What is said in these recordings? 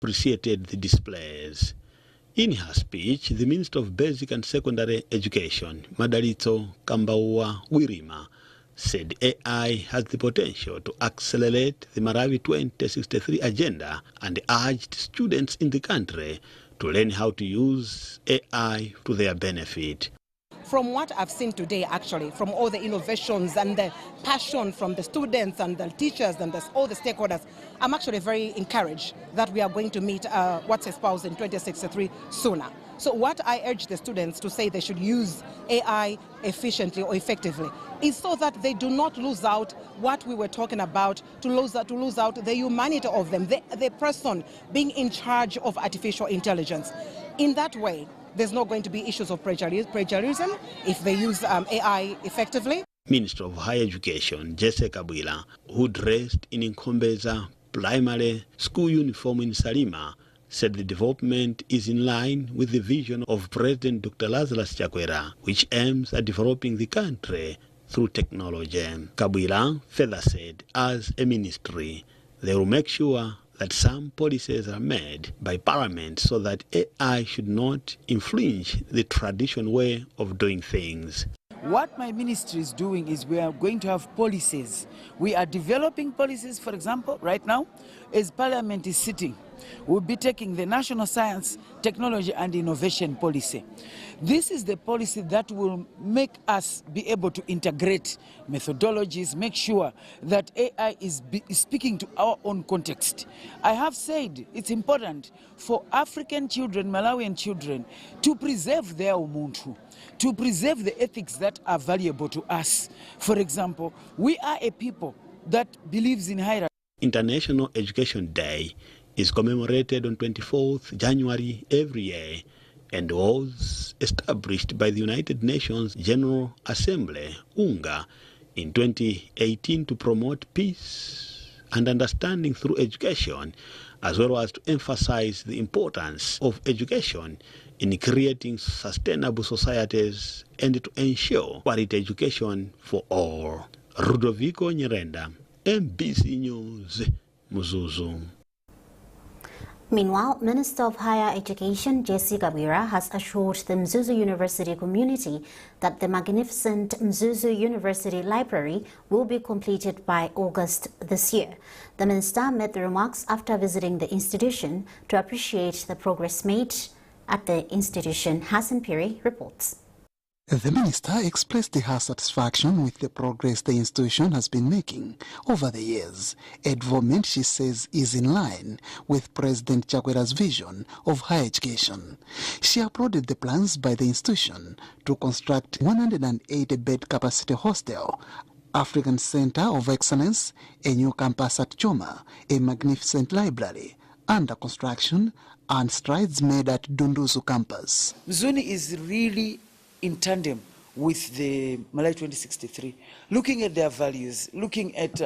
appreciated the displays. In her speech, the Minister of Basic and Secondary Education, Madalitso Kambaua Wirima, said AI has the potential to accelerate the Malawi 2063 agenda and urged students in the country to learn how to use AI to their benefit. From what I've seen today, actually, from all the innovations and the passion from the students and the teachers and all the stakeholders, I'm actually very encouraged that we are going to meet what's espoused in 2063 sooner. So what I urge the students to say they should use AI efficiently or effectively is so that they do not lose out what we were talking about, to lose out the humanity of them, the person being in charge of artificial intelligence. In that way, there's not going to be issues of plagiarism if they use AI effectively. Minister of Higher Education, Jesse Kabwila, who dressed in Nkombeza primary school uniform in Salima, said the development is in line with the vision of President Dr. Lazarus Chakwera, which aims at developing the country through technology. Kabwila further said, as a ministry, they will make sure that some policies are made by Parliament so that AI should not infringe the traditional way of doing things. What my ministry is doing is we are going to have policies. We are developing policies, for example, right now, as Parliament is sitting, we'll be taking the National Science, Technology and Innovation Policy. This is the policy that will make us be able to integrate methodologies, make sure that AI is speaking to our own context. I have said it's important for African children, Malawian children, to preserve their umuntu, to preserve the ethics that are valuable to us. For example, we are a people that believes in hierarchy. International Education Day is commemorated on 24th January every year and was established by the United Nations General Assembly, UNGA, in 2018 to promote peace and understanding through education, as well as to emphasize the importance of education in creating sustainable societies and to ensure quality education for all. Rudovico Nyirenda, MBC News, Muzuzu. Meanwhile, Minister of Higher Education Jesse Kabwila has assured the Mzuzu University community that the magnificent Mzuzu University Library will be completed by August this year. The minister made the remarks after visiting the institution to appreciate the progress made at the institution. Hassan Piri reports. The minister expressed her satisfaction with the progress the institution has been making over the years, a development she says is in line with President Chakwera's vision of higher education. She applauded the plans by the institution to construct 180-bed capacity hostel, African Center of Excellence, a new campus at Choma, a magnificent library under construction, and strides made at Dunduzu campus. Mzuni is really in tandem with the Malawi 2063, looking at their values, looking at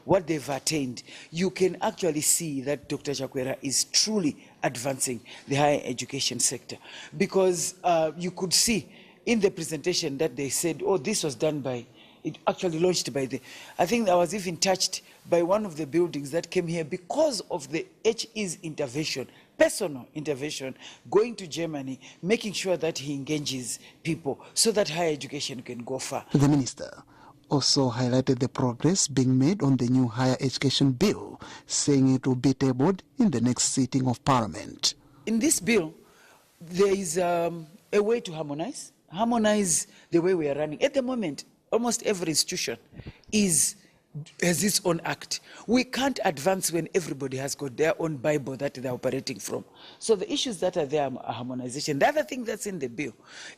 what they've attained, you can actually see that Dr. Chakwera is truly advancing the higher education sector. Because you could see in the presentation that they said, oh, this was done by, it actually launched by the, I think I was even touched by one of the buildings that came here because of the HE's intervention, personal intervention, going to Germany, making sure that he engages people so that higher education can go far. The minister also highlighted the progress being made on the new higher education bill, saying it will be tabled in the next sitting of Parliament. In this bill, there is a way to harmonize the way we are running. At the moment, almost every institution has its own act. We can't advance when everybody has got their own Bible that they're operating from. So the issues that are there are harmonization. The other thing that's in the bill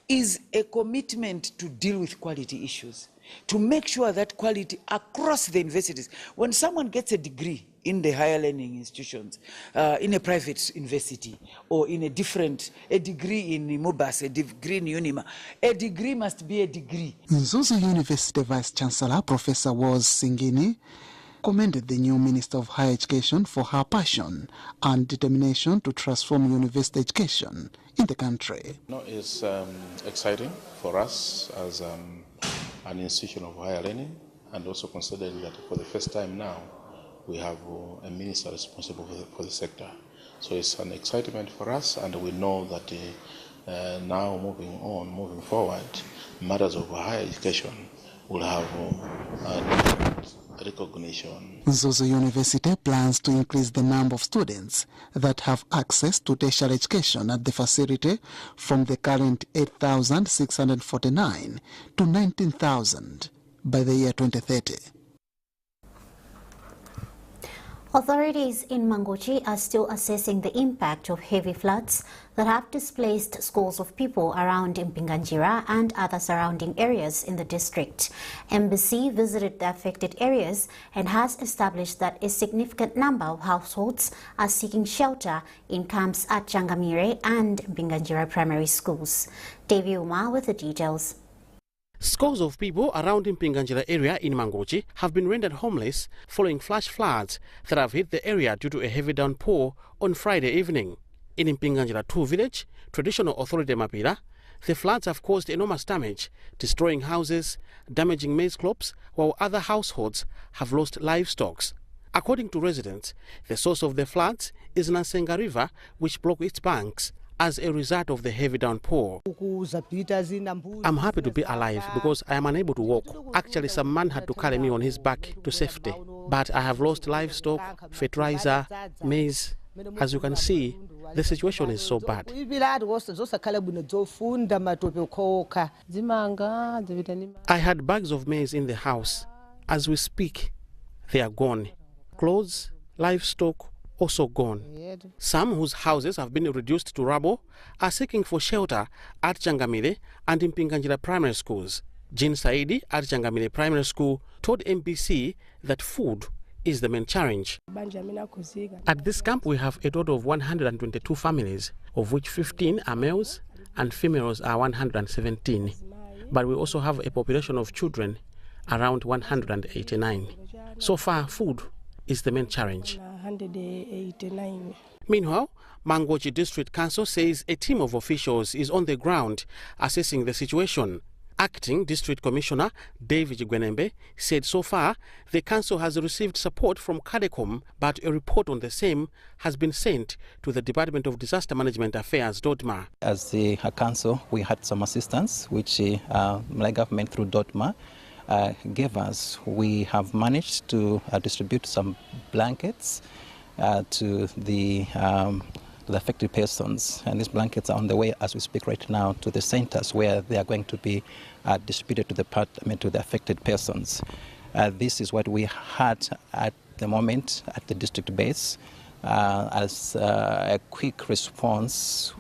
is a commitment to deal with quality issues, to make sure that quality across the universities. When someone gets a degree in the higher learning institutions, in a private university, or in a degree in Mubas, a degree in Unima, a degree must be a degree. Mzuzu University Vice Chancellor Professor Waz Singini commended the new Minister of Higher Education for her passion and determination to transform university education in the country. It's exciting for us as an institution of higher learning, and also considering that for the first time now, we have a minister responsible for the sector. So it's an excitement for us, and we know that now moving forward, matters of higher education will have different recognition. Mzuzu University plans to increase the number of students that have access to tertiary education at the facility from the current 8,649 to 19,000 by the year 2030. Authorities in Mangochi are still assessing the impact of heavy floods that have displaced scores of people around Mpinganjira and other surrounding areas in the district. Embassy visited the affected areas and has established that a significant number of households are seeking shelter in camps at Changamire and Mpinganjira primary schools. Devi Uma with the details. Scores of people around Mpinganjira area in Mangochi have been rendered homeless following flash floods that have hit the area due to a heavy downpour on Friday evening. In Mpinganjira 2 village, traditional authority Mapira, the floods have caused enormous damage, destroying houses, damaging maize crops, while other households have lost livestock. According to residents, the source of the floods is Nasenga River, which blocked its banks as a result of the heavy downpour. I'm happy to be alive because I am unable to walk. Actually, some man had to carry me on his back to safety. But I have lost livestock, fertilizer, maize. As you can see, the situation is so bad. I had bags of maize in the house. As we speak, they are gone. Clothes, livestock, also gone. Some whose houses have been reduced to rubble are seeking for shelter at Changamire and Mpinganjira primary schools. Jean Saidi at Changamire primary school told MBC that food is the main challenge. At this camp we have a total of 122 families, of which 15 are males and females are 117. But we also have a population of children around 189. So far, food is the main challenge. 189. Meanwhile, Mangochi District Council says a team of officials is on the ground assessing the situation. Acting District Commissioner David Gwenembe said so far the council has received support from CADECOM, but a report on the same has been sent to the Department of Disaster Management Affairs, DODMA. As a council, we had some assistance, which my government through DODMA gave us. We have managed to distribute some blankets to the affected persons, and these blankets are on the way as we speak right now to the centers where they are going to be distributed to the affected persons. This is what we had at the moment at the district base as a quick response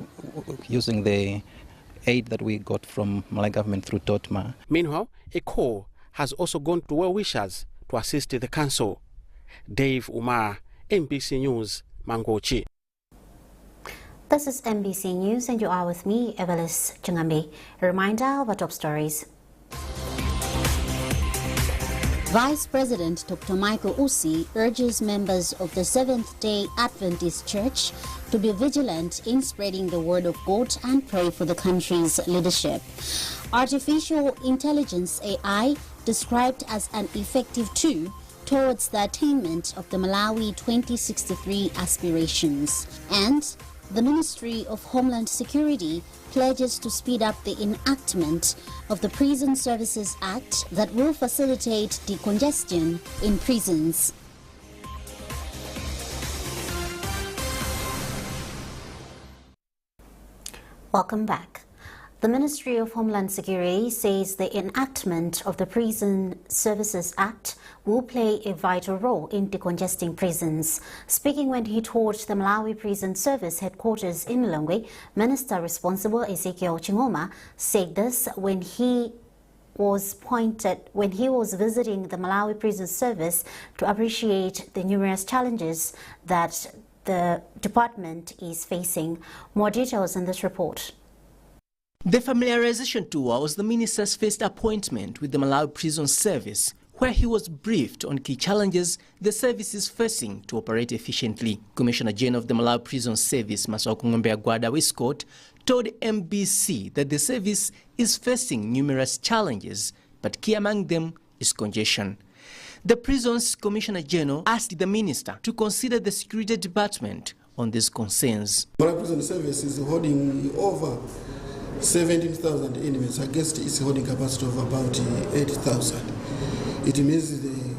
using the aid that we got from Malay government through DOTMA. Meanwhile, a call has also gone to well-wishers to assist the council. Dave Umar, MBC News, Mangochi. This is MBC News and you are with me, Evelis Changambe. A reminder of our top stories. Vice President Dr. Michael Usi urges members of the Seventh-day Adventist Church to be vigilant in spreading the word of God and pray for the country's leadership. Artificial intelligence, AI, described as an effective tool towards the attainment of the Malawi 2063 aspirations. And the Ministry of Homeland Security pledges to speed up the enactment of the Prison Services Act that will facilitate decongestion in prisons. Welcome back. The Ministry of Homeland Security says the enactment of the Prison Services Act will play a vital role in decongesting prisons. Speaking when he toured the Malawi Prison Service headquarters in Lilongwe, Minister responsible Ezekiel Chingoma said this when he was visiting the Malawi Prison Service to appreciate the numerous challenges that the department is facing. More details in this report. The familiarization tour was the minister's first appointment with the Malawi Prison Service, where he was briefed on key challenges the service is facing to operate efficiently. Commissioner General of the Malawi Prison Service, Masakungombe Agwada Wiscott, told MBC that the service is facing numerous challenges, but key among them is congestion. The prison's Commissioner General asked the minister to consider the security department on these concerns. Malawi Prison Service is holding over 17,000 inmates against its holding capacity of about 8,000. It means the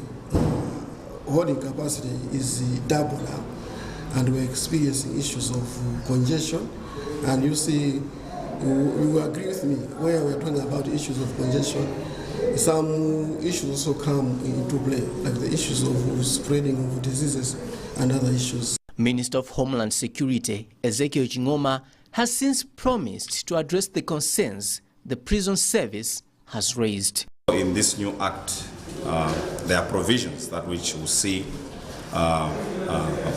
holding capacity is double now, and we're experiencing issues of congestion. And you see, you agree with me, where we're talking about issues of congestion, some issues also come into play, like the issues of spreading of diseases and other issues. Minister of Homeland Security, Ezekiel Chingoma, has since promised to address the concerns the prison service has raised. In this new act, there are provisions that which will see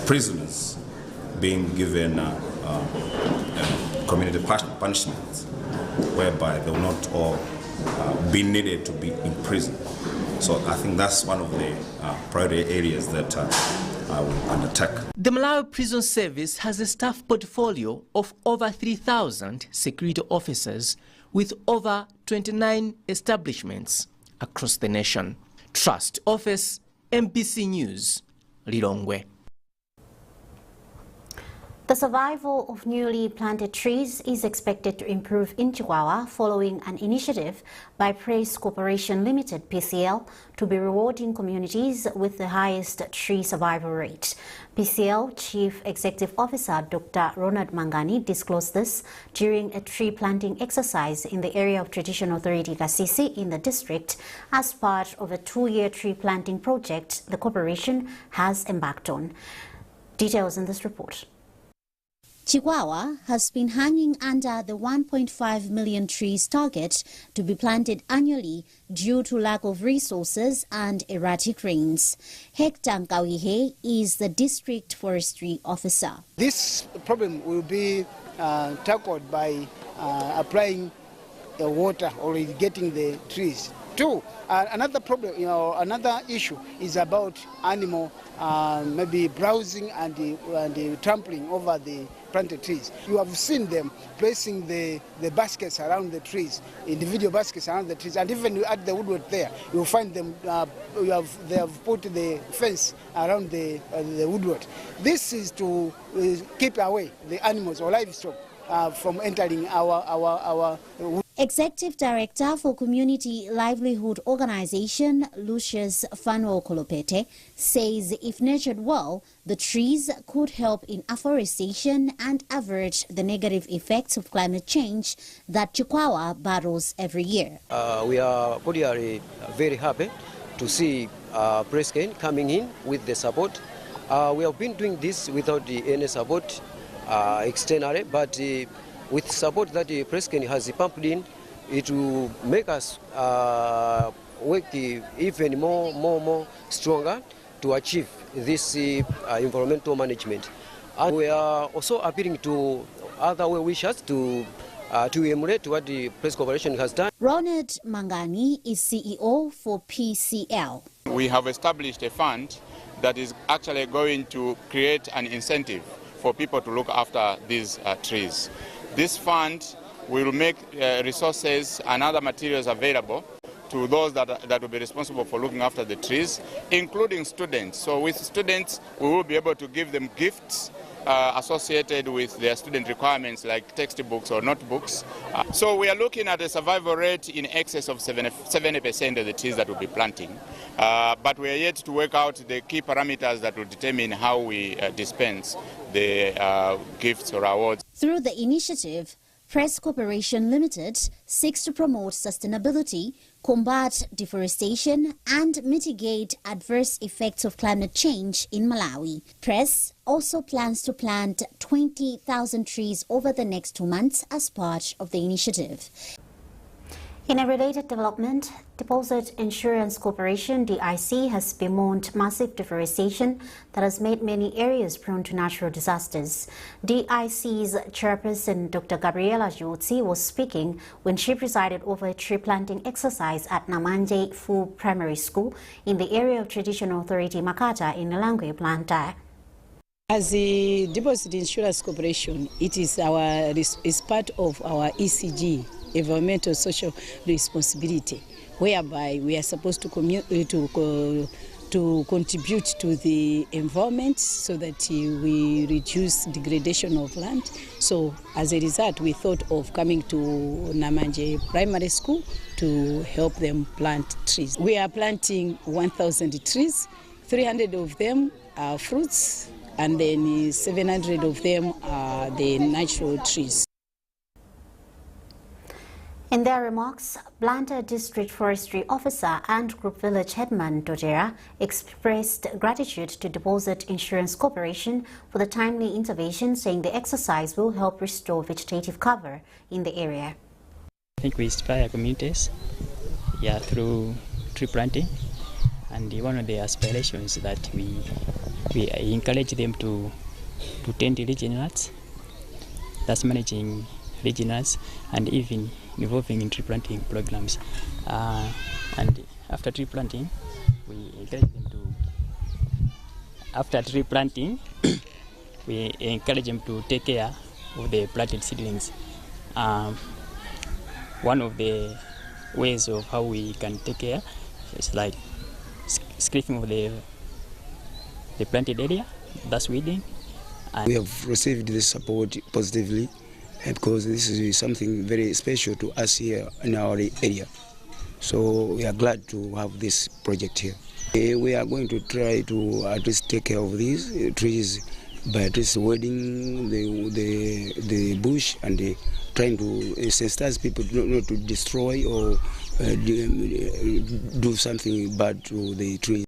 prisoners being given community punishments, whereby they will not all be needed to be in prison. So I think that's one of the priority areas that I will undertake. The Malawi Prison Service has a staff portfolio of over 3,000 security officers with over 29 establishments across the nation. Trust Office, MBC News, Lilongwe. The survival of newly planted trees is expected to improve in Chihuahua following an initiative by Press Corporation Limited, PCL, to be rewarding communities with the highest tree survival rate. PCL Chief Executive Officer Dr. Ronald Mangani disclosed this during a tree planting exercise in the area of Traditional Authority Kasisi in the district as part of a 2-year tree planting project the corporation has embarked on. Details in this report. Chihuahua has been hanging under the 1.5 million trees target to be planted annually due to lack of resources and erratic rains. Hector Nkawihe is the district forestry officer. This problem will be tackled by applying water or irrigating the trees. Two, another problem, another issue is about animal maybe browsing and trampling over the planted trees. You have seen them placing the baskets around the trees, individual baskets around the trees, and even at the woodwork there, you'll find them, they have put the fence around the woodwork. This is to keep away the animals or livestock from entering our Executive Director for Community Livelihood Organization, Lucius Fanuel Kolopete, says if nurtured well, the trees could help in afforestation and avert the negative effects of climate change that Chihuahua battles every year. We are particularly very happy to see Presken coming in with the support. We have been doing this without any support externally, but with support that Presken has pumped in, it will make us work even more stronger to achieve this environmental management. And we are also appealing to other well-wishers to emulate what the Press Corporation has done. Ronald Mangani is CEO for PCL. We have established a fund that is actually going to create an incentive for people to look after these trees. This fund will make resources and other materials available to those that will be responsible for looking after the trees, including students. So with students, we will be able to give them gifts associated with their student requirements like textbooks or notebooks. So we are looking at a survival rate in excess of 70% of the trees that we'll be planting. But we are yet to work out the key parameters that will determine how we dispense the gifts or awards. Through the initiative, Press Corporation Limited seeks to promote sustainability, combat deforestation, and mitigate adverse effects of climate change in Malawi. Press also plans to plant 20,000 trees over the next 2 months as part of the initiative. In a related development, Deposit Insurance Corporation, DIC, has bemoaned massive deforestation that has made many areas prone to natural disasters. DIC's chairperson, Dr. Gabriela Giozzi, was speaking when she presided over a tree planting exercise at Namanje Full Primary School in the area of Traditional Authority Makata in Lilongwe, Blantyre. As the Deposit Insurance Corporation, it is part of our ECG, environmental social responsibility, whereby we are supposed to to contribute to the environment so that we reduce degradation of land. So as a result, we thought of coming to Namanje Primary School to help them plant trees. We are planting 1,000 trees, 300 of them are fruits, and then 700 of them are the natural trees. In their remarks, Blantyre District Forestry Officer and Group Village Headman Dodera expressed gratitude to Deposit Insurance Corporation for the timely intervention, saying the exercise will help restore vegetative cover in the area. I think we inspire communities through tree planting, and one of the aspirations that we encourage them to tend to regionals, that's managing regionals, and even involving in tree planting programs. And after tree planting, we encourage them to take care of the planted seedlings. One of the ways of how we can take care is like scraping of the planted area, that's weeding. And we have received this support positively, because this is something very special to us here in our area. So we are glad to have this project here. We are going to try to at least take care of these trees by at least weeding the bush and trying to sensitize people not to destroy or do something bad to the trees.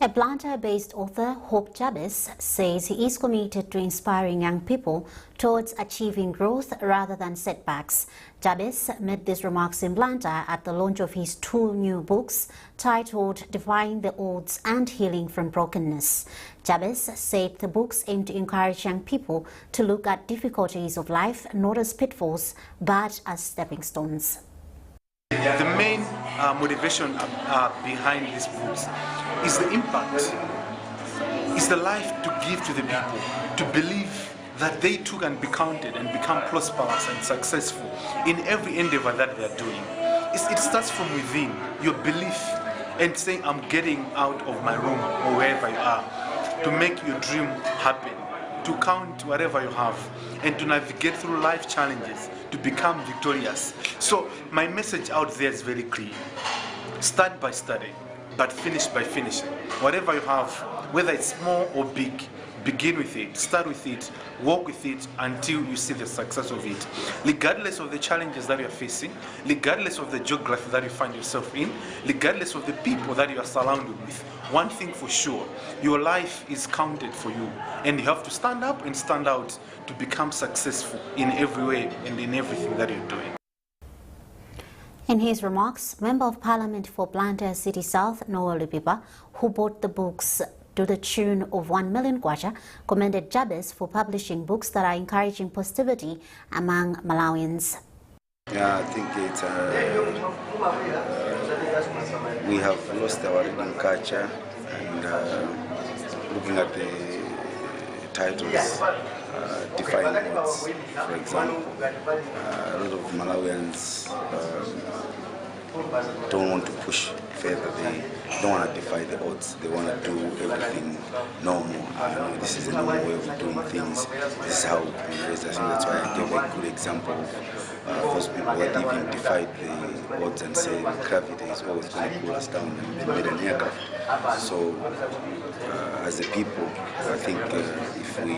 A Blantyre-based author, Hope Jabez, says he is committed to inspiring young people towards achieving growth rather than setbacks. Jabez made these remarks in Blantyre at the launch of his 2 new books titled Defying the Odds and Healing from Brokenness. Jabez said the books aim to encourage young people to look at difficulties of life not as pitfalls but as stepping stones. The main motivation behind these books is the impact, is the life to give to the people, to believe that they too can be counted and become prosperous and successful in every endeavor that they are doing. It starts from within, your belief, and saying, I'm getting out of my room or wherever you are, to make your dream happen, to count whatever you have, and to navigate through life challenges, to become victorious. So my message out there is very clear. Start by studying, but finish by finishing. Whatever you have, whether it's small or big, begin with it, start with it, work with it until you see the success of it. Regardless of the challenges that you're facing, regardless of the geography that you find yourself in, regardless of the people that you are surrounded with, one thing for sure, your life is counted for you, and you have to stand up and stand out to become successful in every way and in everything that you're doing. In his remarks, Member of Parliament for Blantyre City South, Noel Lupipa, who bought the books to the tune of 1 million kwacha, commended Jabez for publishing books that are encouraging positivity among Malawians. Yeah, I think it's we have lost our reading culture, and looking at the titles, Defying Odds, for example, a lot of Malawians don't want to push further. They don't want to defy the odds. They want to do everything normal. This is a normal way of doing things. This is how we raised. I think that's why I gave a good example of those people that even defied the odds and said gravity is always going to pull us down, and they made an aircraft. So as a people, I think if we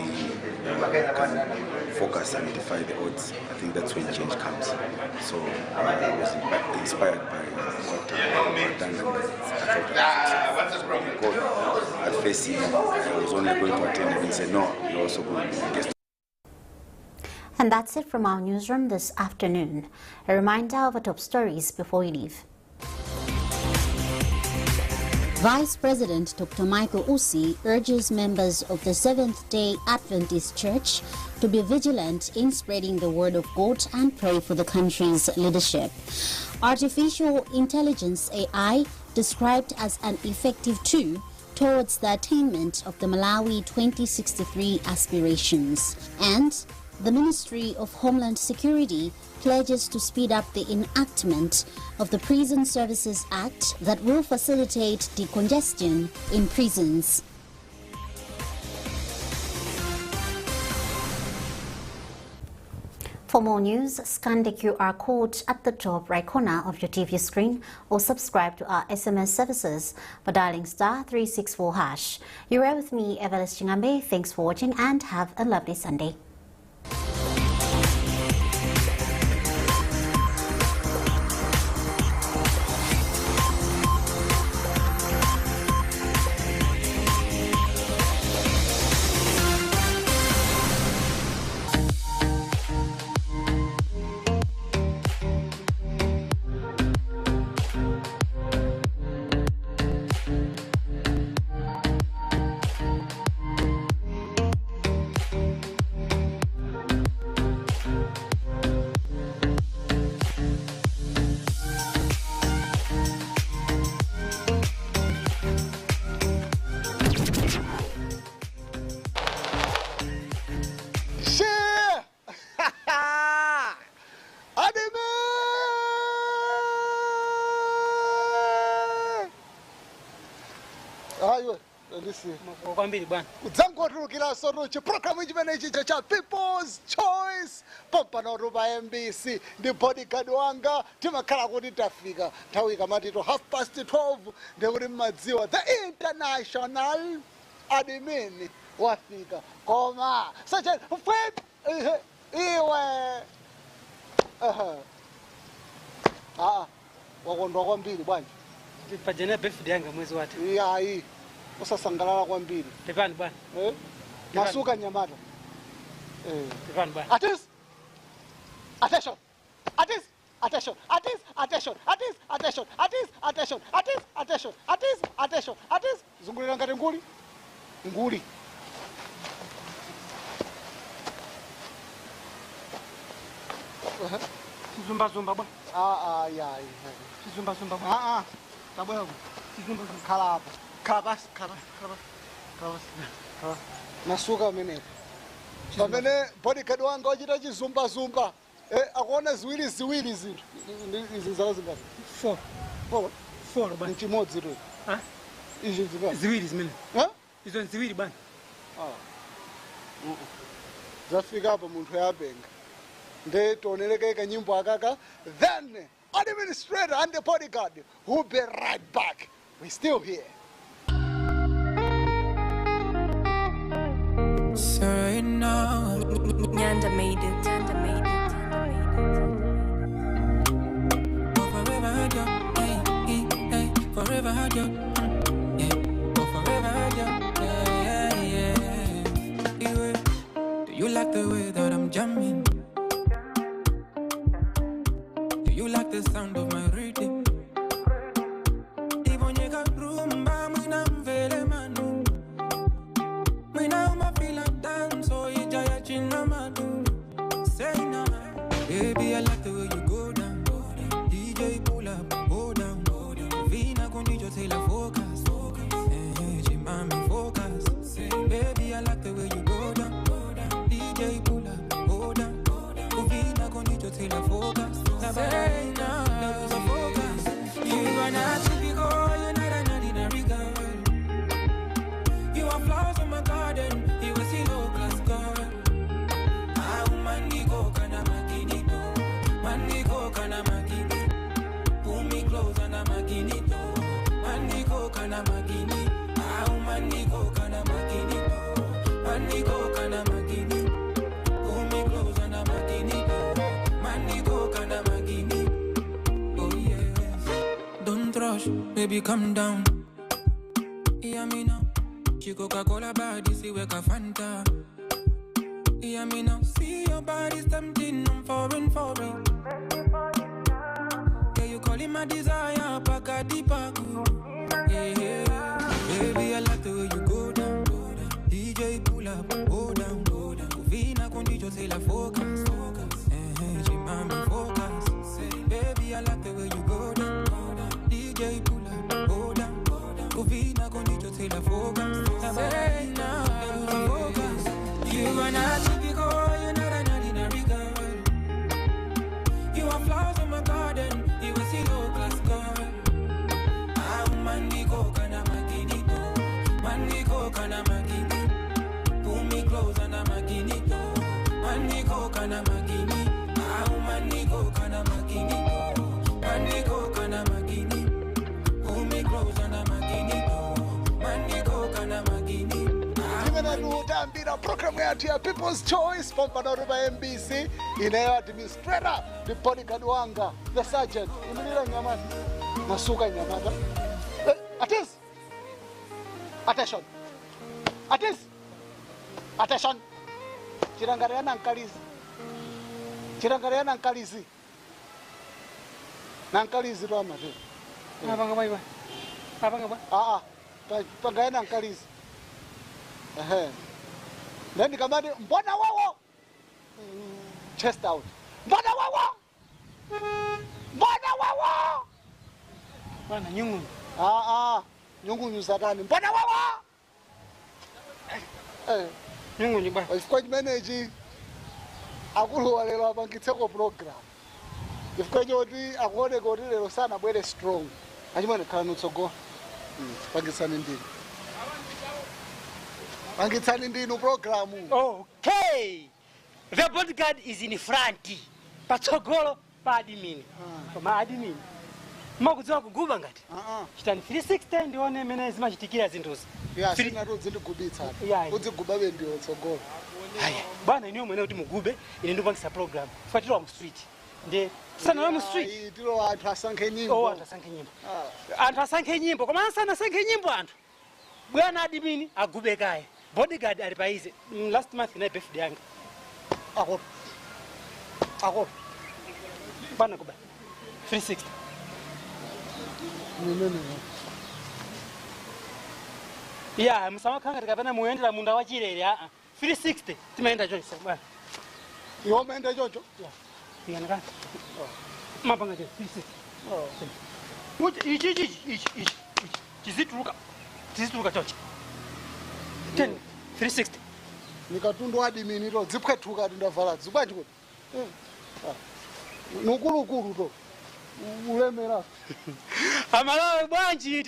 can focus and defy the odds, I think that's when change comes. So I was inspired by what I've done, and I thought God, at first I was only going to attend, and he said, no, you're also going to be a guest. And that's it from our newsroom this afternoon. A reminder of our top stories before we leave. Vice President Dr. Michael Usi urges members of the Seventh-day Adventist Church to be vigilant in spreading the word of God and pray for the country's leadership. Artificial intelligence AI described as an effective tool towards the attainment of the Malawi 2063 aspirations. And the Ministry of Homeland Security pledges to speed up the enactment of the Prison Services Act that will facilitate decongestion in prisons. For more news, scan the QR code at the top right corner of your TV screen or subscribe to our SMS services by dialing *364#. You were with me, Evelis Chingambe. Thanks for watching and have a lovely Sunday. Udzangorukira soruchi program ichimenechi cha People's Choice pompano ruba MBC ndi bodyguard wanga timakhala kuti tafika nthawi ikamati to 12:30 ndekuti mmadziwa the international admin wafika koma sacha iwe wakondwa kwambiri bwanji pajana birthday yanga mwezi wati yayi usasangalala kwambiri tepani bwana masuka nyamata tepani bwana attention zungulira ngati nguli zumba bwana yayi zumba bwana tabwera khala hapo khala masuka amenepo pamene bodyguard wanga wachita chizumba akuona ziwiri zinthu izi zawo zingati 4 bwana chimodzi tu izi zingati ziwiri zimene izo ziwiri bwana zafika apa munthu yapenga nde tioneleke kanyimbo akaka then administrator and the bodyguard will be right back. We're still here. Sorry now. Nyanda made it. Oh, forever had you. Hey. Forever had you. Yeah. Oh, forever had you. Yeah. Do you like the way that I'm jamming? Do you like the sound of my rhythm? Baby, I like the way you go down. DJ pull up, go down. Vina con DJ say la focus. Chimami focus. Baby, I like the way you go down. DJ pull up, go down. Vina con DJ say la focus. Say now, the focus. You are not typical, you're not an ordinary girl. You are flowers in my garden. You will see low class girl. Don't rush, baby, calm down. Yeah, me now. She Coca-Cola body, see where ka Fanta. Yeah, me now. See your body's tempting, I'm foreign. Yeah, you calling my desire, Pakati Paku. Yeah. Baby, I like the way you go down. DJ pull up, go down. Vina con DJ say la focus. Chimami focus. Baby, I like the way you go down. DJ pull up, go down. Vina con DJ say la focus. Say now, focus. You are not typical, you're not an kana magini. Au maniko kana magini. Maniko kana magini. Umi grows kana magini. Maniko kana magini. Tambira program yetu ya People's Choice Pompano Ruba MBC inayo administrator the bodyguard wanga the sergeant imenila nyamata nasuka nyamata attention chirangariana nkalizi nankalizi ro amate Abanga baiba. Pangayana nkalizi then kamati mbona wawo chest out mbona wawo Bana nyungu. Nyungu satani mbona wawo nyungu ni ba ifiko manage akulu walelo abangitseko program ifiko joti akone kuti lero sana bwere strong achimane khala nutsogo pangitsani ndinu program. Okay, the bodyguard is in front patsogolo pa admin koma admin makudziwa kuguba ngati chitani 360 ndione mene zimachitikira zinthuzi sina rodzi ndigubitsa udziguba bendiwo tsogolo haya bwana iniyo mwene kuti mugube ine ndipangisa program fatira mu street nde sana mu street tiro anthu asankhe nyimbo anthu asankhe nyimbo koma sana asankhe nyimbo anthu bwana admin agube kaye bodyguard ali paize last month na birthday yanga ako bana kuba 360 yeah msamakanga tikapena muendera munda wa chilele 360 timaenda chonse bwana iwo maenda choncho yana mapanga 360 ichi chizituluka choncho 360 nikatundu admin ro dzipwetuka tindavala dzibwanji kuti nukulukulu to ulemera amalawe bwanji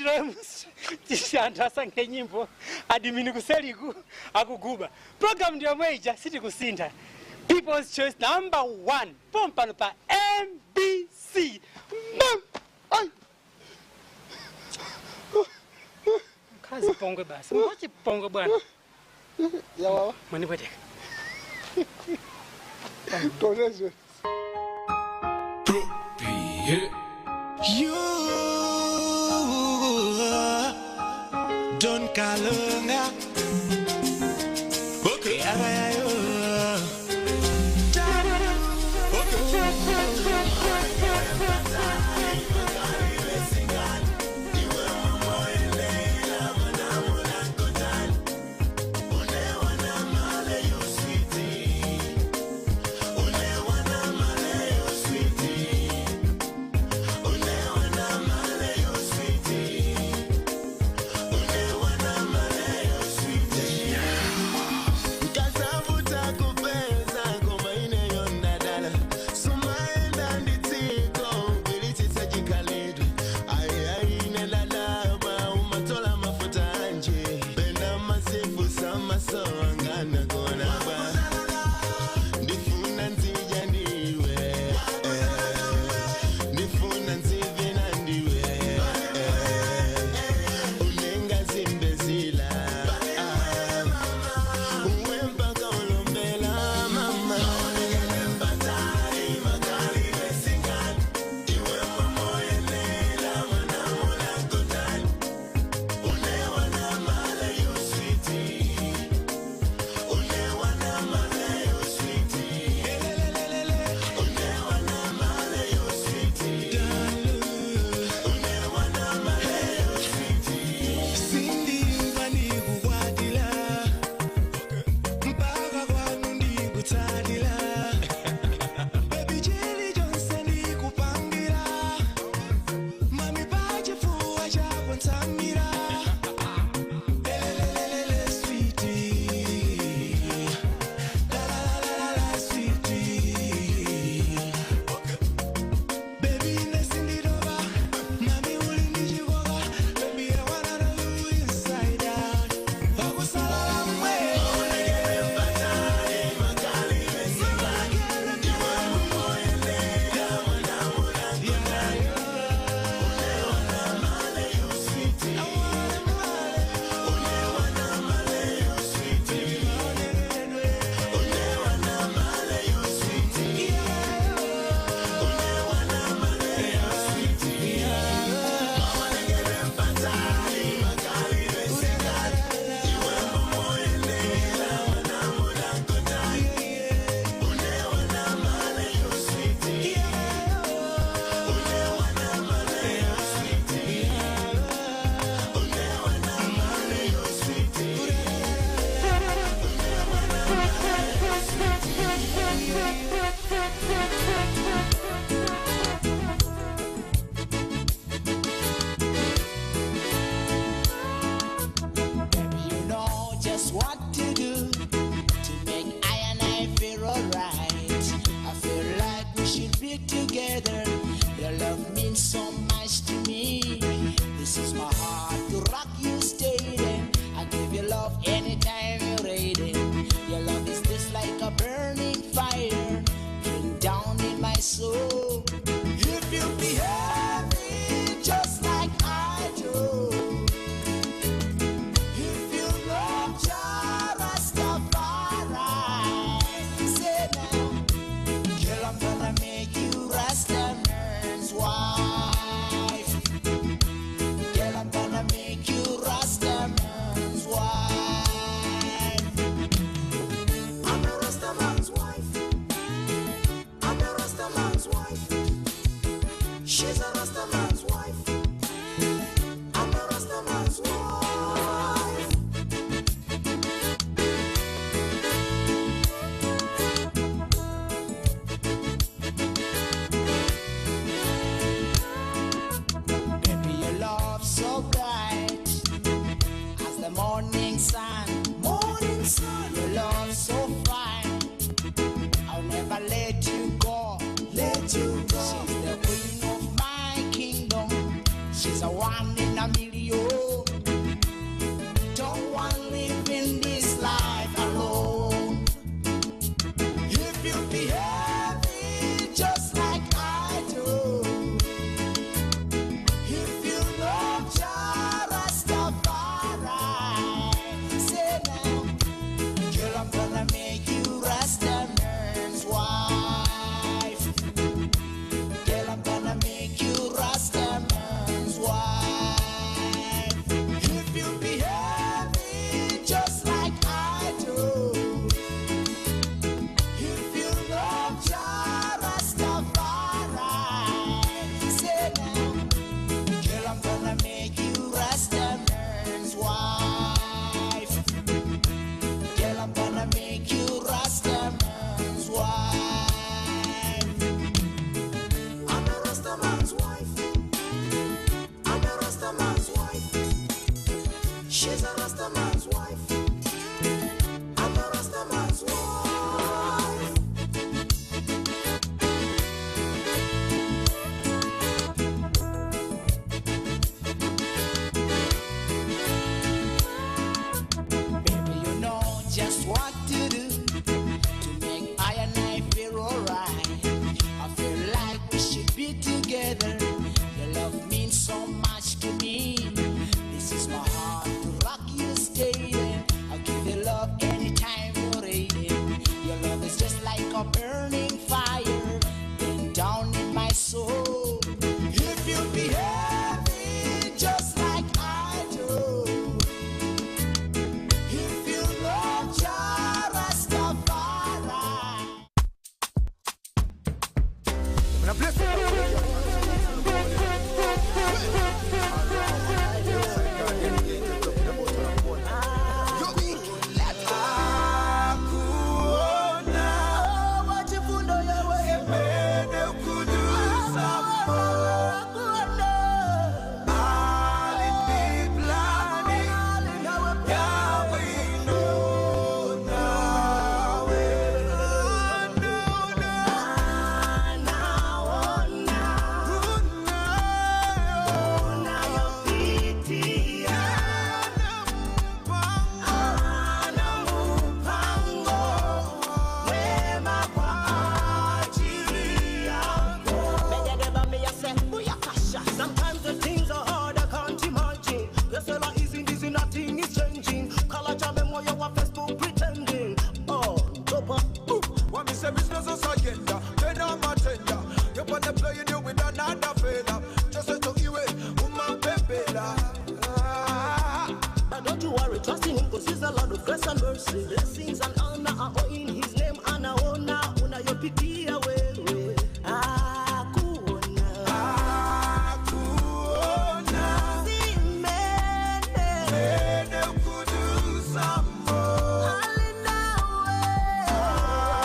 anthu asankhe nyimbo admin kuseliku akuguba program ndiyo mweja siti kusintha People's Choice #1 pompano pa MBC kazi pongwe basi ngochi pongwe bwana yawa manipweteka tonezwe You Don Kalunga. Okay. a burning fire been down in my soul. If you behave just like I do, if you love Jah Rastafari. When I bless blessings and honor are all in his name. Anaona unayopitia wewe. Akuona Simene kudusa mo alinawe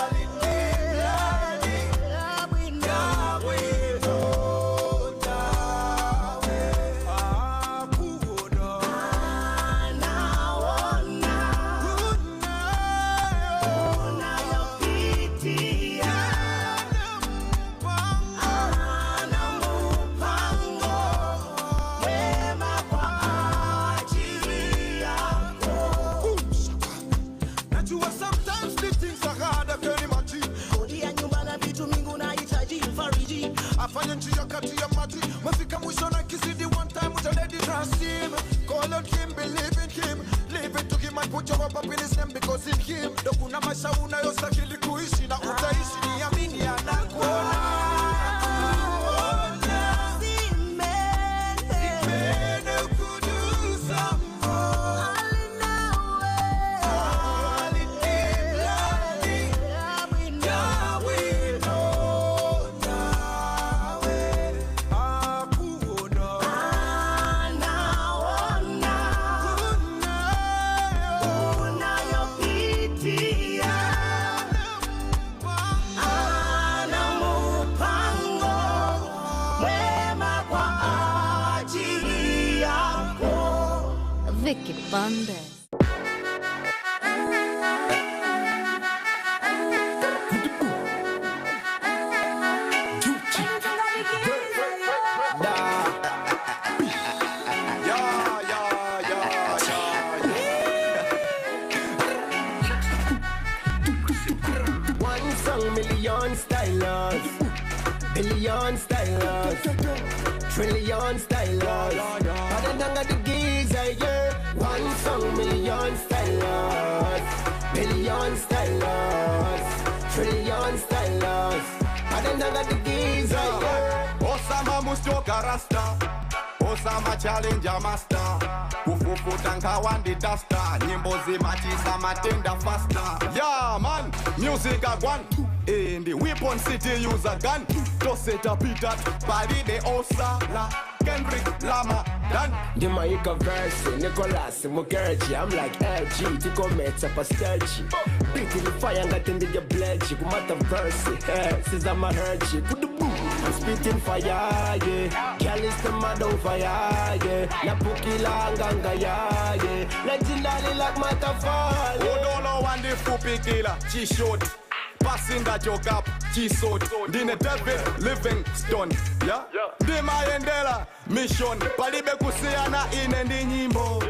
alinilani yabwino tawe akuona afanye njia kati ya maji mafika mwisho na kizidi one time utaledi trust him, call on him, believe in him, live it to him and put your hope up in his name because in him ndo kuna maisha unayostahili kuishi na utaishi, niamini anakuona. Vicky Bandes. One song, million stylers, billion stylers, trillion stylers. Padandanga the geezer, yeah. One song, million stylers, billion stylers, trillion stylers. Padandanga the geezer, yeah. Osama Mustoka Rasta, Osama Challenger Master, Kufufu Tanka Wandi Duster, Nyimbo Zimatisa Matenda Faster. Yeah man, music a one. In the weapon city use a gun. To set up it at Bali de Osala, Kendrick Lama, Dan. The Maika verse, Nicholas, Mukerji. I'm like LG, Tico Mets up a sturgy. Beat in the fire and got in the blood. Kumata verse, Sizama Hergy. Put the boom, I'm spitting fire, yeah. Girl is the mad on fire, yeah. Na Pukila Nganga, yeah. Na Jilali like Matafal. Odolo and the Fupi killer, she showed. Passing that joke up, she sold. Dine David Livingstone, yeah? Dima Endela, mission. Palibe kusiana in and nyimbo.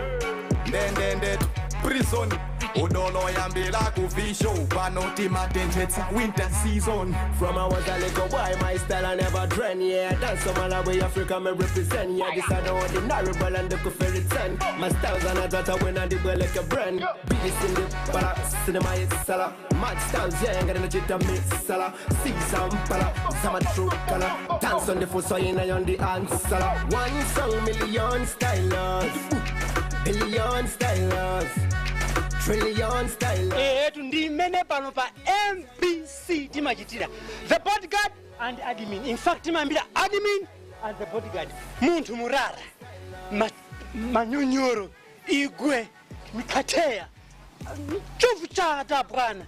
Then, prison. Udolo yambila kuvisho panoti matentets winter season. From I was a little boy, my style I never drain. Yeah, dance some Malawi, Africa, me represent. Yeah, this are the ordinary, but I'm the fairy 10. My styles are not that when I do well like a brand. Biggest in the para, cinema is sala. Mad styles, yeah, I'm gonna get a mix sala. See some pala, some true color. Dance on the foot, so you know on the answer. One song, million stylers. Billion stylers. Trillion stylers. Tundi mene pano pa MPC timachitira. The bodyguard and admin. In fact, timambira admin and the bodyguard. Muntu murara. Manyonyoro. Igwe. Mikatea. Chofu chata bwana.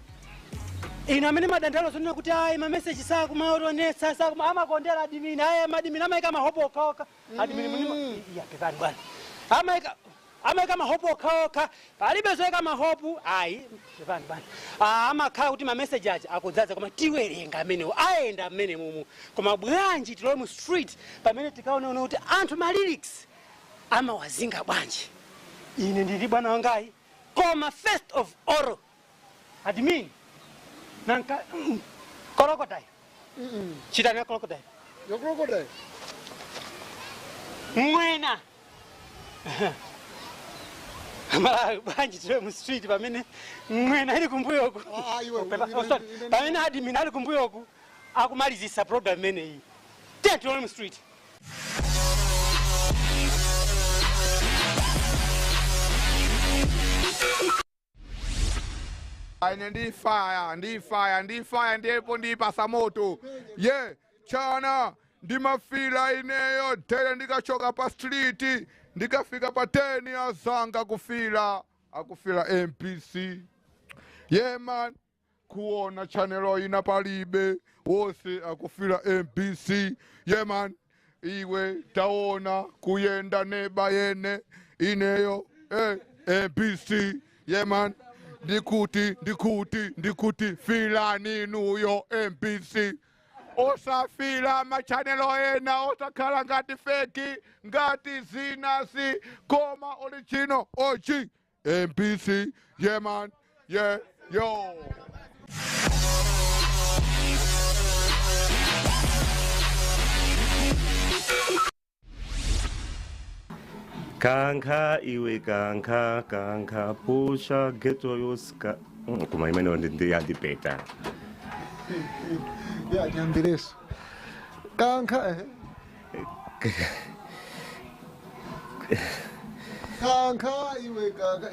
Ina mene madandalo sonuna kuti ai ma message sa kumaoro nesa sa ama kondera admin. Ai admin ama kama hopo kaoka. Admin munima ya kevani bwana. Ama kama hopo kaoka. Palibezo kama hopu ai kevani bwana. Ama ka kuti ma message acha akodzaza koma tiwerenga amene aenda amene mumu. Koma bwanji tilo mu street pamene tikaona kuti anthu ma lyrics ama wazinga bwanji. Ine ndili bwana wangai. Koma first of all admin nanka crocodile. Chitana crocodile. Yo crocodile. Mwena. Mala banji tule mu street pamene mwena ili kumbuyo ku. Pamene admin ali kumbuyo ku akumalizisa problem mene hii. Tent on mu street. Ndi fire ndipo ndipasa moto. Yeah, chana ndimafila ineyo tele ndikachoka pa street ndikafika pa 10 azanga akufila MPC. Yeah man, kuona channel ina palibe wose akufila MPC. Yeah man, iwe taona kuyenda neba yene ineyo MPC. Yeah man. Ndikuti fila ninuyo MPC. Osa fila machanelo ena osa kala ngati feki ngati zinasi koma original OG MPC. Yeah man, yeah, yo. Kanka iwe kanka pusha geto yoska kuma imene ndi yandipeta. Ya nyambireso. Kanka Kanka iwe kanka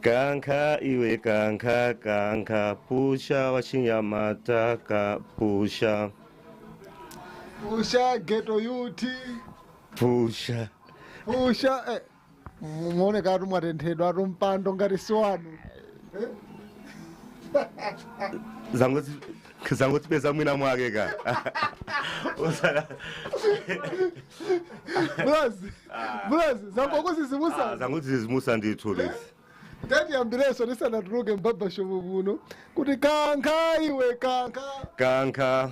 Kanka iwe kanka pusha wachinyamata ka pusha. Pusha geto yuti. Pusha muone kati mwatenthedwa atumpando ngati siwanu. Zangu tipeza mwina mwake ka. Blazi, zangu kuzizimusa. Zangu zizimusa ndithu lezi. Ndati ambireso ndisanatuluke mbaba shovu buno kuti kanka iwe kanka.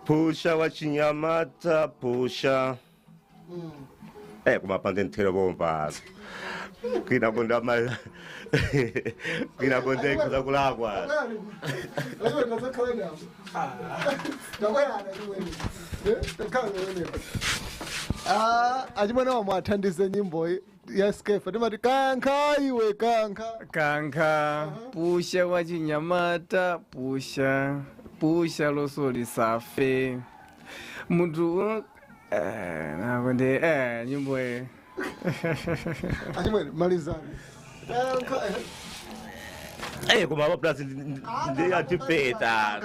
Pusha wachinyamata pusha. Kuma pantenthero bomba. Kina konda mal. Kina konda kuza kulagwa. Ajimwana wa mwathandize nyimbo ya skefa timati kanka iwe kanka pusha wachinyamata pusha losoli safe muntu nakonde nyimbo Ajimwana malizani kuma plus ndi atipeta.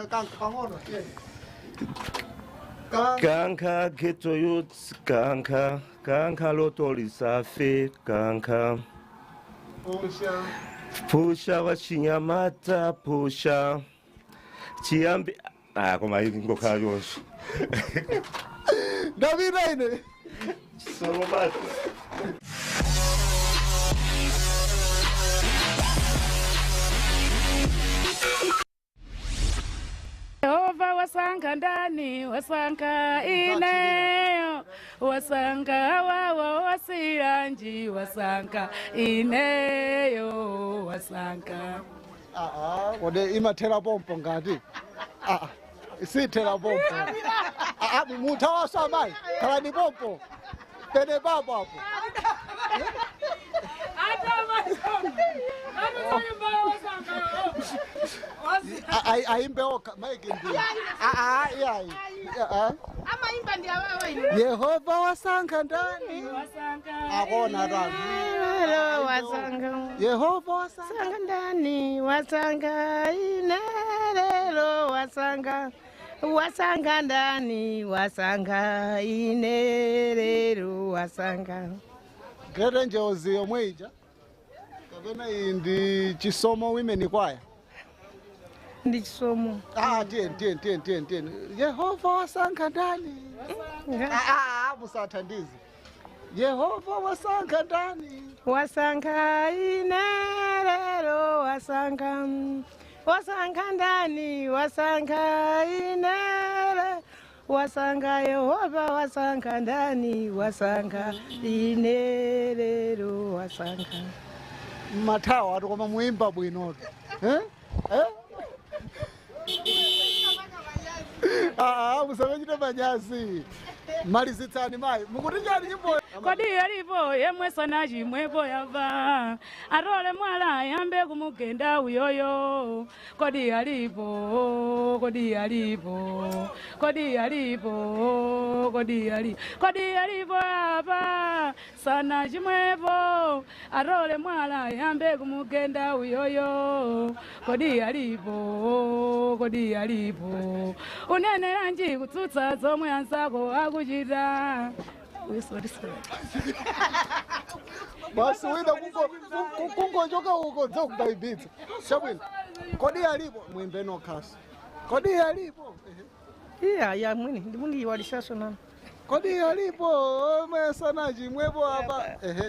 Kanka geto youth kanka lotoli safe kanka pusha wachinyamata pusha chiyambi kuma ingokhala yonse Davida ine solo basi. Yehova wasanga ndani wasanga ineyo wasanga wawa wasiranji wasanga ineyo wasanga. Kode imathela pompo ngati. Isithela pompo. Muthawaso amayi. Khala ni pompo. Pene baba hapo. Aimbe oka maiki ndio. Amaimba ndio wewe. Yehova wasanga ndani. Akona ndani. Wasanga. Yehova wasanga ndani. Wasanga inelelo wasanga. Wasanga ndani. Wasanga inelelo wasanga. Gere njozi yomweija. Kabena indi chisomo women choir. Ndi chisomo. Tien. Yehova wasanga ndani. Musathandizi. Yehova wasanga ndani. Wasanga inelelo wasanga. Wasanga ndani. Wasanga inele. Wasanga Yehova wasanga ndani. Wasanga inelelo wasanga. Mathawa atukoma muimba bwino. Musavechita manyazi. Malizitsani mai. Mukutichani nyimbo. Kodi alipo yemwe sana chimwepo yava. Arole mwala yambe kumugenda uyoyo. Kodi alipo. Kodi alipo. Kodi alipo. Kodi alipo. Kodi alipo yava. Sana chimwepo. Arole mwala yambe kumugenda uyoyo. Kodi alipo. Kodi alipo. Unene ranji kutsutsa zomwe ansako akuchita. Basi wina kungochoka huko dzokubaibitsa. Shabwina. Kodi alipo mwimbe no khasi. Kodi alipo. Ya mwini ndimuni walishaso nani. Kodi alipo mesana chimwepo hapa.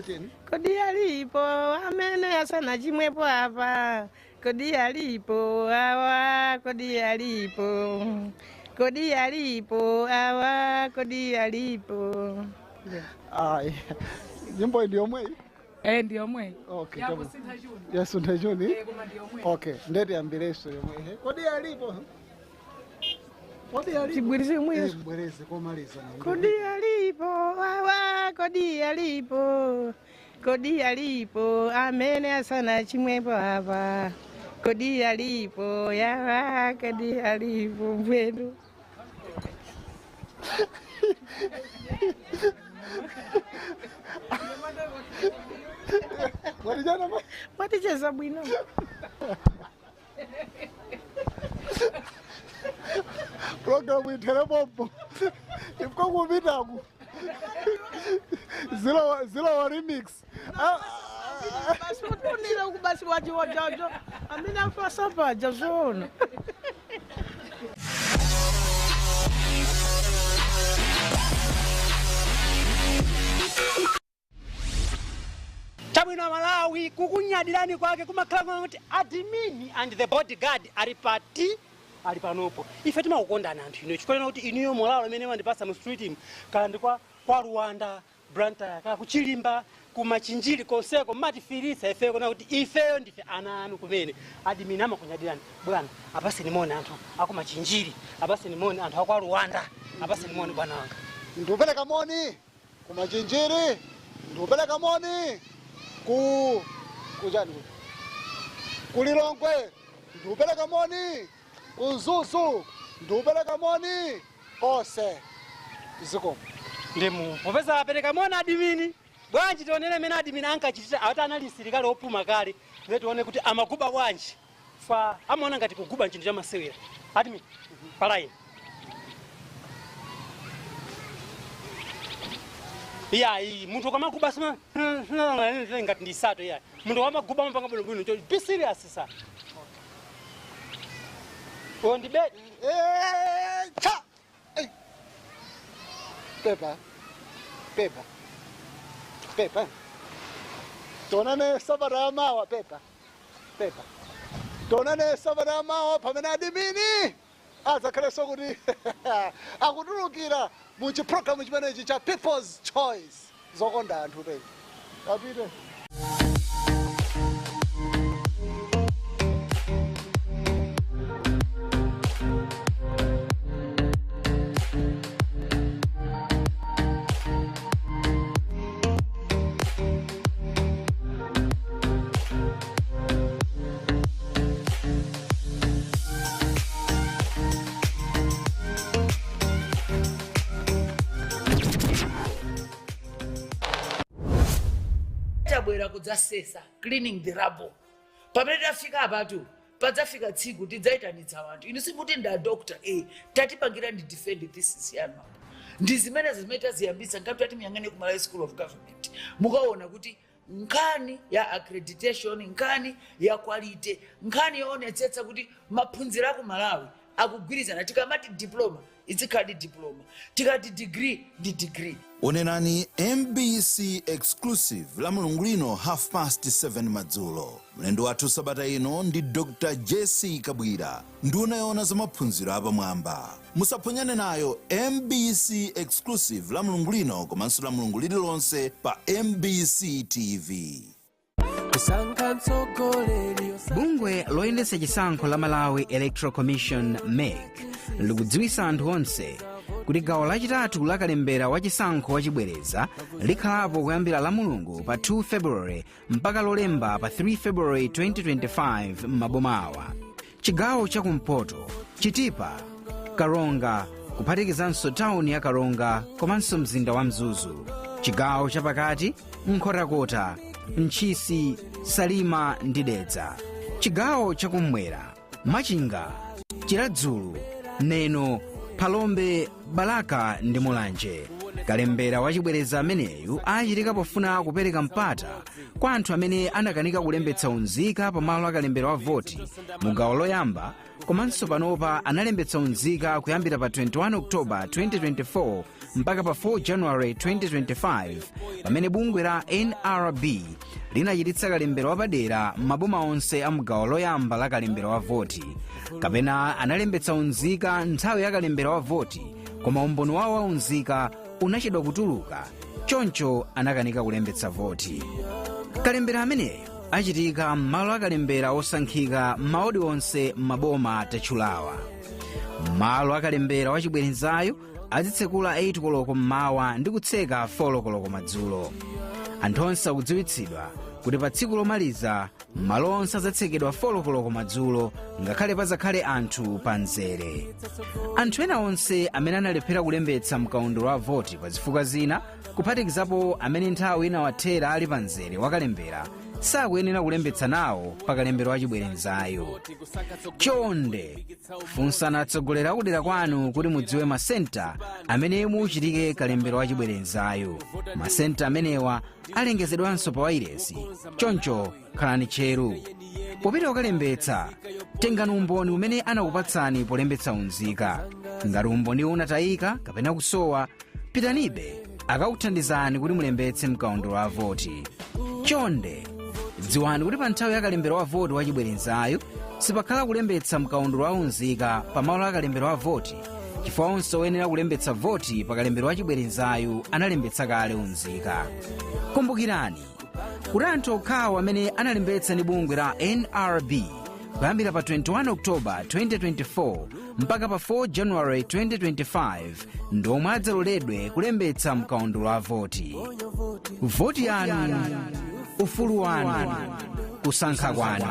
Teni. Kodi alipo amene sana chimwepo hapa. Kodi alipo awa kodi alipo. Kodi alipo awa kodi alipo. Nyimbo ndio mwe? Ndio mwe. Okay. Ya Sunda Juni. Okay, ndete ambileso yomwe. Kodi alipo? Kodi alipo? Chibwirize mwe. Mbwereze komaliza. Kodi alipo awa kodi alipo. Kodi alipo amene sana chimwepo hapa. Kodi alipo yawa kodi alipo mbwedu. Waticheza bwino. Programu itelemombo. Ifika kubitaku. Zero wa remix. Basi utunile ukubasi wajiwa jojo. Amina fasapa jazona. Chabwino Malawi kukunyadirani kwake kumakhala kuti admin and the bodyguard ali panopo. Ife timakukondana anthu ino chikolena kuti iniyo Malawi amene mandipasa mu street team kala ndikwa kwa Rwanda Branta kala kuchilimba kumachinjiri konseko matifirisa ife kona kuti ifeyo ndife ana anu kumene admin amakunyadirani bwana apase nimone anthu akumachinjiri apase nimone anthu akwa Rwanda apase nimone bwana wanga ndupeleka moni kumachinjiri ndupeleka moni kujani kulilongwe ndupeleka moni kunzuzu ndupeleka moni kose ziko ndemu popeza apereka moni adimini bwanji tionere mena adimini ankachitira awati analisirikali opuma kale ndio tione kuti amaguba bwanji fa amaona ngati kuguba nchindu cha masewera adimini palaini iyi muntu kamaguba sima ngati ndisato iya muntu wamaguba mpanga bwino bwino be serious sa on the bed cha pepa tonane sabara mawa pepa tonane sabara mawa pamene adimini azakhale sokuti akutulukira mu chiprogramu chimenechi cha People's Choice zokonda anthu te apite. tabwera kudzasesa cleaning the rubble pamene tafika apatu padzafika tsiku tidzaitanitsa anthu inu simuti nda doctor tatipangira ndi defend this yanu ndi zimene taziyambitsa ngati tati miyang'ane ku Malawi School of Government mukaona kuti nkhani ya accreditation, nkhani ya quality, nkhani yoonetsetsa kuti maphunziro aku Malawi akugwirizana. Tikamati diploma izikhala diploma, tikati degree ndi degree. Onenani MBC exclusive la mulungu lino 7:30 madzulo. Mlendo wathu sabata ino ndi Dr. Jesse Kabwira, nduna yoona za maphunziro apamwamba. Musaphonyane nayo MBC exclusive la mulungu lino komanso la mulungu lililonse pa MBC TV. Bungwe loyendetsa chisankho la Malawi Electoral Commission MEC likudziwitsa anthu onse kuti gawo lachitatu la kalembera wa chisankho wachibwereza likhalapo kuyambira la mulungu pa 2 February mpaka lolemba pa 3 February 2025 m'maboma awa: chigawo chakumpoto, Chitipa, Karonga, kuphatikizanso tawuni ya Karonga komanso mzinda wa Mzuzu; chigawo chapakati, Nkhotakota, Ntchisi, Salima ndi Dedza; chigawo chakummwera, Machinga, Chiradzulu, Neno, Phalombe, Balaka ndi Mulanje. Kalembera wachibwereza ameneyu achitika pofuna kupereka mpata kwa anthu amene anakanika kulembetsa unzika pamalo akalembera wa voti mu gawo loyamba, komanso panopa analembetsa unzika kuyambira pa 21 October 2024 mpaka pa 4 January 2025 pamene bungwe la NRB linachititsa kalembera wapadera m'maboma onse a mgawo loyamba la kalembera wa voti, kapena analembetsa unzika nthawi ya kalembera wa voti koma umboni wawo wa unzika unachedwa kutuluka, choncho anakanika kulembetsa voti. Kalembera ameneyo achitika m'malo akalembera osankhika m'maodi onse m'maboma atachulawa. Malo akalembera wachibwerezayo azitsekula 8 koloko mmawa ndi kutseka 4 koloko madzulo. Anthu onse akudziwitsidwa kuti pa tsiku lomaliza malo onse azatsekedwa 4 koloko madzulo ngakhale pazakhale anthu pa mzere. Anthu ena onse amene analephera kulembetsa mkaundula wa voti pa zifukwa zina, kuphatikizapo amene nthawi inawathera ali pa mzere wakalembera, sakuyenera kulembetsa nawo pa kalembera wachibwerezayo. Chonde funsani atsogoleri akudera kwanu kuti mudziwe masenta amene muchitike kalembera wachibwerezayo. Masenta amenewa alengezedwanso pa wairesi, choncho khalani tcheru. Popita kukalembetsa, tengani umboni umene anakupatsani polembetsa unzika. Ngati umboni unatayika kapena kusowa, pitanibe akakuthandizani kuti mulembetse mkaundula wa voti. Chonde dziwani kuti pa nthawi ya kalembera wa voti wachibwerezayo sipakhala kulembetsa mkaundula wa unzika pamalo akalembera wa voti, chifukwa onse oyenera kulembetsa voti pa kalembera wachibwerezayo analembetsa kale unzika. Kumbukirani kuti anthu okhawo amene analembetsa ndi bungwe la NRB kuyambira pa 21 October 2024 mpaka pa 4 January 2025 ndiomwe adzaloledwe kulembetsa mkaundula wa voti. Voti yanu, ufulu wanu, kusankha kwanu.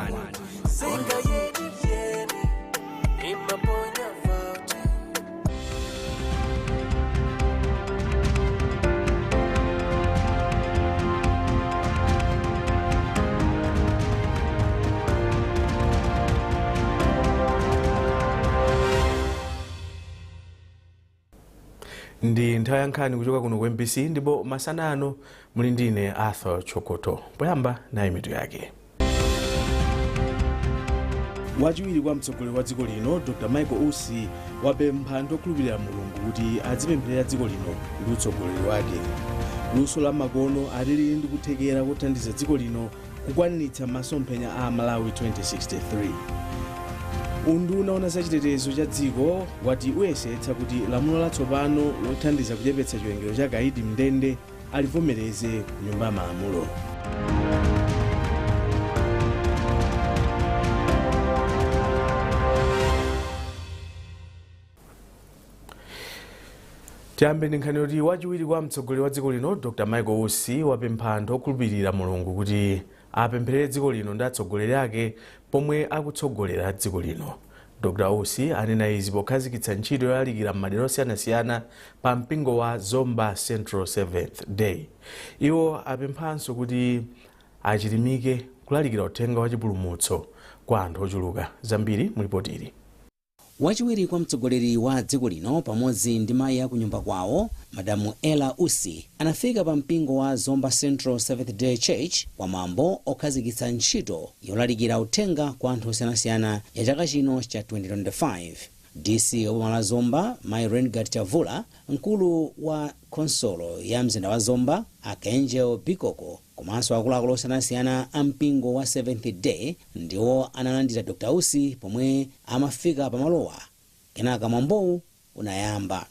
Ndi nthawi ya nkhani kuchoka kuno ku MBC, ndipo masana ano muli ndine Arthur Chokoto. Poyamba nayi mitu yake. Wachiwiri kwa mtsogoleri wa dziko lino Dr. Michael Usi wapempha anthu okhulupirira Mulungu kuti adzipempherera dziko lino ndi utsogoleri wake. Luso la makono alili ndi kuthekera kuthandiza dziko lino kukwaniritsa masomphenya a Malawi 2063. unduna wa zachitetezo cha dziko wati uyesetsa kuti lamulo latsopano lothandiza kuchepetsa chiwerengero cha kaidi mndende alivomereze ku nyumba ya malamulo. tiyambe ndi nkhani yoti wachiwiri kwa mtsogoleri wa dziko lino Dr. Michael Usi wapempha anthu okhulupirira mulungu kuti apempherere dziko lino ndi atsogoleri ake pomwe akutsogolera dziko lino. Dr. Usi anena izi pokhazikitsa ntchito yolalikira m'madera osiyanasiyana pa mpingo wa Zomba Central Seventh Day. Iwo apemphanso kuti achilimike kulalikira uthenga wa chipulumutso kwa anthu ochuluka. Zambiri mulipotiri. Wachiwiri kwa mtsogoleri wa dziko lino pamodzi ndi mayi a kunyumba kwawo Madamu Ella Usi anafika pa mpingo wa Zomba Central Seventh Day Church kwa mambo okhazikitsa ntchito yolalikira uthenga kwa anthu osiyanasiyana ya chaka chino cha 2025. DC wa la Zomba Mai Rengard Chavula, mkulu wa konsolo ya mzinda wa Zomba Akenjeo Bikoko komanso akuluakulu osiyanasiyana a mpingo wa Seventh Day ndiwo analandira Dr. Usi pomwe amafika pamalowa. Kenaka mwambowu unayamba.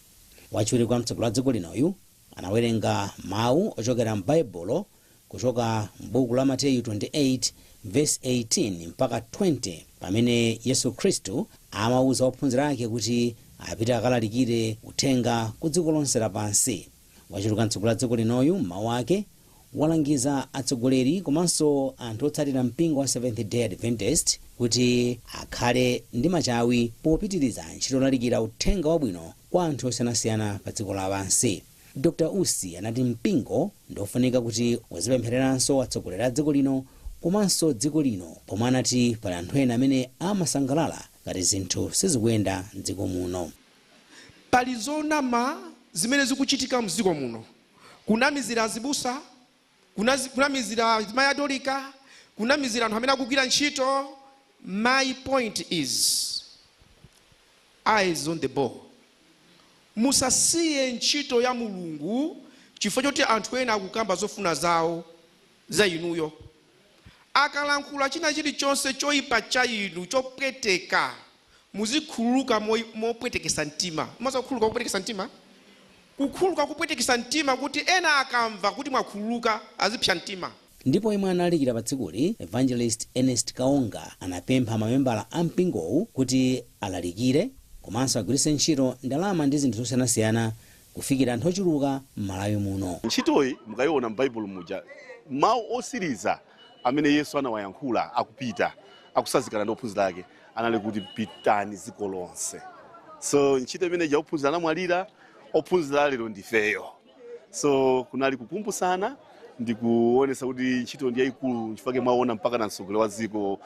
Wachiwiri kwa mtsogoleri wa dziko linoyu anawerenga mawu ochokera m'Baibulo kuchoka m'buku la Mateyu 28 verse 18 mpaka 20 pamene Yesu Khristu amawuza ophunzira ake kuti apite akalalikire uthenga ku dziko lonse lapansi. Wachiwiri kwa mtsogoleri wa dziko linoyu mawu ake walangiza atsogoleri komanso anthu otsatira mpingo wa Seventh Day Adventist kuti akhale ndi machawi popitiriza ntchito yolalikira uthenga wabwino kwa anthu osiyanasiyana pa dziko lapansi. Dr. Usi anati mpingo ndofunika kuti uzipemphereranso atsogoleri a dziko lino komanso dziko lino pomwe anati pali anthu ena amene amasangalala ngati zinthu sizikuyenda m'dziko muno. Pali zonama zimene zikuchitika m'dziko muno, kunamizira azibusa, kunamizira mayatolika, kunamizira anthu amene akugwira ntchito. My point is eyes on the ball. Musasiye ntchito ya mulungu chifukwa choti anthu ena akukamba zofuna zawo za inuyo. Akalankhula china chilichonse choyipa cha inu chopweteka muzikhululuka mopwetekesa mtima. Mumaza kukhululuka kupwetekesa mtima? Kukhululuka kupwetekesa mtima kuti ena akamva kuti mwakhululuka azipsa mtima. Ndipo imwe analikira pa tsikuli Evangelist Ernest Kaonga anapempha mamembala a mpingowu kuti alalikire komanso agwiritse ntchito ndalama ndi zinthu zosiyanasiyana kufikira anthu ochuluka m'Malawi muno. Ntchitoyi mukayiona m'Baibulo muja mawu osiriza amene Yesu anawayankhula akupita akusazikana ndi ophunzira ake anali kuti pitani dziko lonse. So ntchito imene ja ophunzira anamwalira, ophunzira lero ndifeyo. So kunali kukumbusana ndikuonesa kuti ntchito ndi yayikulu chifukwa mwaona mpaka na mtsogoleri wa dziko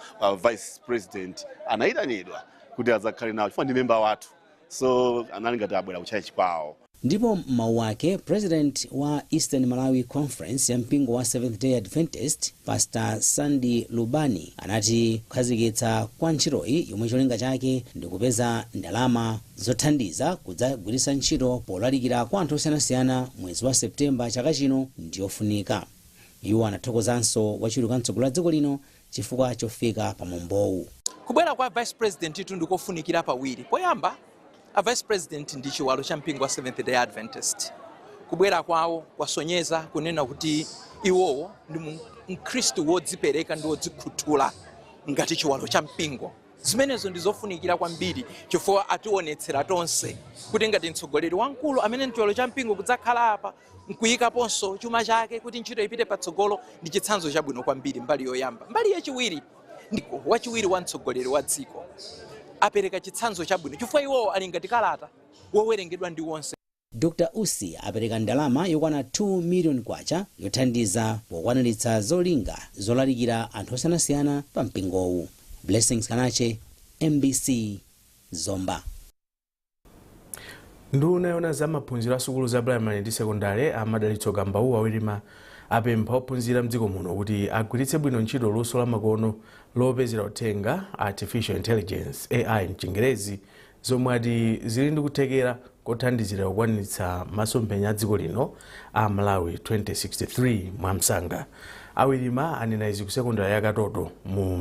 vice president anayitanidwa kuti azakhale nawo chifukwa ndi memba wathu. So anali ngati abwera kuchaya kwawo. Ndipo mawu ake president wa Eastern Malawi Conference ya mpingo wa Seventh Day Adventist Pastor Sandy Lubani anati kukhazikitsa kwa ntchitoyi yomwe cholinga chake ndi kupeza ndalama zothandiza kudzagwiritsa ntchito polalikira kwa anthu osiyanasiyana mwezi wa Septemba chaka chino ndiyofunika. Iwo anathokozanso wachiwiri kwa mtsogoleri wa dziko lino chifukwa chofika pa mwambowu. Kubwera kwa vice president itu ndikofunikira pawiri. Poyamba a vice president ndi chiwalo cha mpingo wa Seventh Day Adventist. Kubwera kwawo kwasonyeza kunena kuti iwowo ndi mkristu wodzipereka ndi wodzikhuthula ngati chiwalo cha mpingo. Zimenezo ndizofunikira kwambiri chifukwa ationetsera tonse kuti ngati mtsogoleri wamkulu amene ndi chiwalo cha mpingo kudzakhala apa nkuyikaponso chuma chake kuti ntchito ipite patsogolo ndi chitsanzo chabwino kwambiri mbali yoyamba. Mbali yachiwiri ndiko wachiwiri wa mtsogoleri wa dziko apereka chitsanzo chabwino chifukwa iwowo ali ngati kalata wowerengedwa ndi wonse. Dr. Usi apereka ndalama yokwana 2 million kwacha yothandiza pokwaniritsa zolinga zolalikira anthu osiyanasiyana pa mpingowu. Blessings Kanache, MBC, Zomba. Nduna yona za maphunziro a sukulu za primary ndi secondary amadalitso Gambawu awirima apempha ophunzira mdziko muno kuti agwiritse bwino ntchito luso la makono lopezera uthenga artificial intelligence AI mchingerezi zomwe ati zili ndi kuthekera kothandizira kukwaniritsa masomphenya a dziko lino a Malawi 2063 mwamsanga. Awirima anena izi ku secondary ya Katoto mu